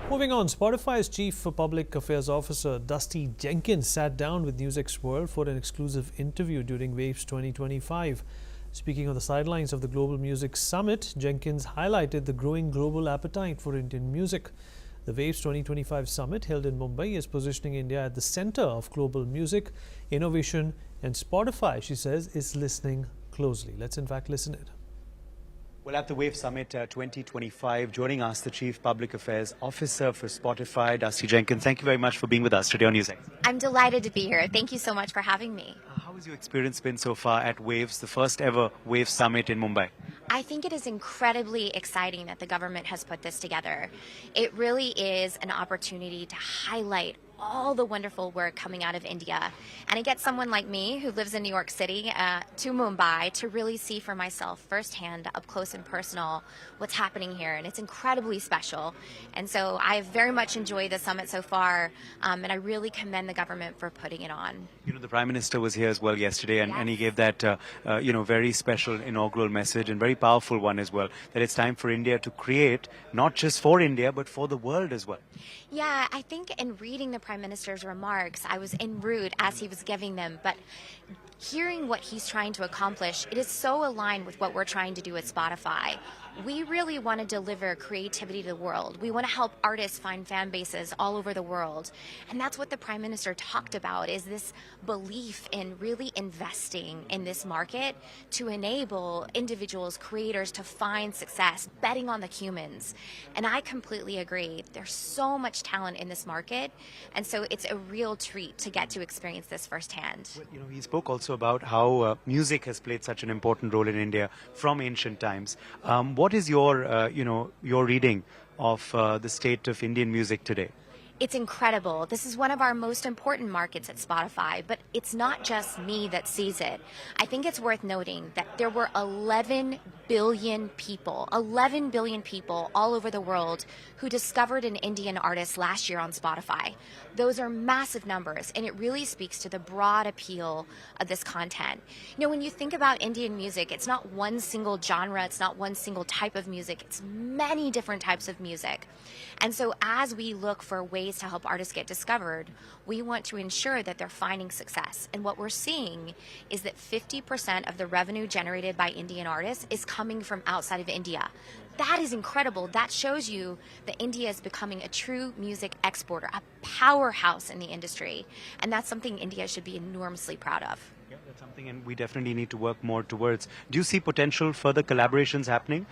Moving on, Spotify's Chief Public Affairs Officer Dustee Jenkins sat down with NewsX World for an exclusive interview during Waves 2025. Speaking on the sidelines of the Global Music Summit, Jenkins highlighted the growing global appetite for Indian music. The Waves 2025 summit held in Mumbai is positioning India at the center of global music, innovation, and Spotify, she says, is listening closely. Let's in fact listen it. Well, at the Wave Summit 2025, joining us, the Chief Public Affairs Officer for Spotify, Dustee Jenkins. Thank you very much for being with us today on NewsX. I'm delighted to be here. Thank you so much for having me. How has your experience been so far at Waves, the first ever Wave Summit in Mumbai? I think it is incredibly exciting that the government has put this together. It really is an opportunity to highlight all the wonderful work coming out of India. And it gets someone like me who lives in New York City to Mumbai to really see for myself firsthand, up close and personal, what's happening here. And it's incredibly special. And so I've very much enjoyed the summit so far. And I really commend the government for putting it on. You know, the Prime Minister was here as well yesterday, and he gave that, very special inaugural message and very powerful one as well, that it's time for India to create, not just for India, but for the world as well. Yeah, I think in reading the Prime Minister's remarks, I was en route as he was giving them, but hearing what he's trying to accomplish, it is so aligned with what we're trying to do at Spotify. We really want to deliver creativity to the world. We want to help artists find fan bases all over the world. And that's what the Prime Minister talked about, is this belief in really investing in this market to enable individuals, creators to find success, betting on the humans. And I completely agree. There's so much talent in this market. And so it's a real treat to get to experience this firsthand. Well, he spoke also about how music has played such an important role in India from ancient times. What is your, your reading of the state of Indian music today? It's incredible. This is one of our most important markets at Spotify, but it's not just me that sees it. I think it's worth noting that there were 11 billion people all over the world who discovered an Indian artist last year on Spotify. Those are massive numbers, and it really speaks to the broad appeal of this content. You know, when you think about Indian music, it's not one single genre, it's not one single type of music, it's many different types of music. And so as we look for ways to help artists get discovered, we want to ensure that they're finding success. And what we're seeing is that 50% of the revenue generated by Indian artists is coming from outside of India. That is incredible. That shows you that India is becoming a true music exporter, a powerhouse in the industry. And that's something India should be enormously proud of. Yeah, that's something, and we definitely need to work more towards. Do you see potential further collaborations happening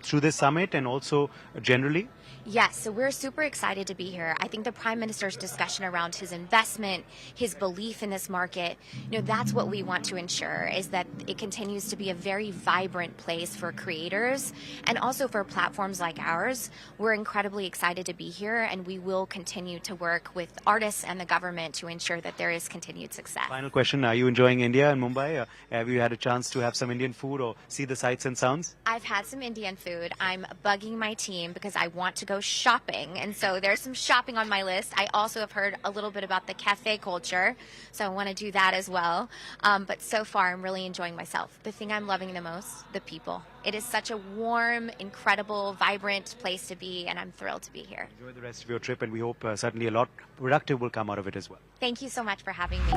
through this summit and also generally? Yes, so we're super excited to be here. I think the Prime Minister's discussion around his investment, his belief in this market, that's what we want to ensure, is that it continues to be a very vibrant place for creators and also for platforms like ours. We're incredibly excited to be here, and we will continue to work with artists and the government to ensure that there is continued success. Final question, are you enjoying India and Mumbai? Have you had a chance to have some Indian food or see the sights and sounds? I've had some Indian food. I'm bugging my team because I want to go shopping, and so there's some shopping on my list. I also have heard a little bit about the cafe culture, so I want to do that as well. But so far, I'm really enjoying myself. The thing I'm loving the most, the people. It is such a warm, incredible, vibrant place to be, and I'm thrilled to be here. Enjoy the rest of your trip, and we hope certainly a lot productive will come out of it as well. Thank you so much for having me.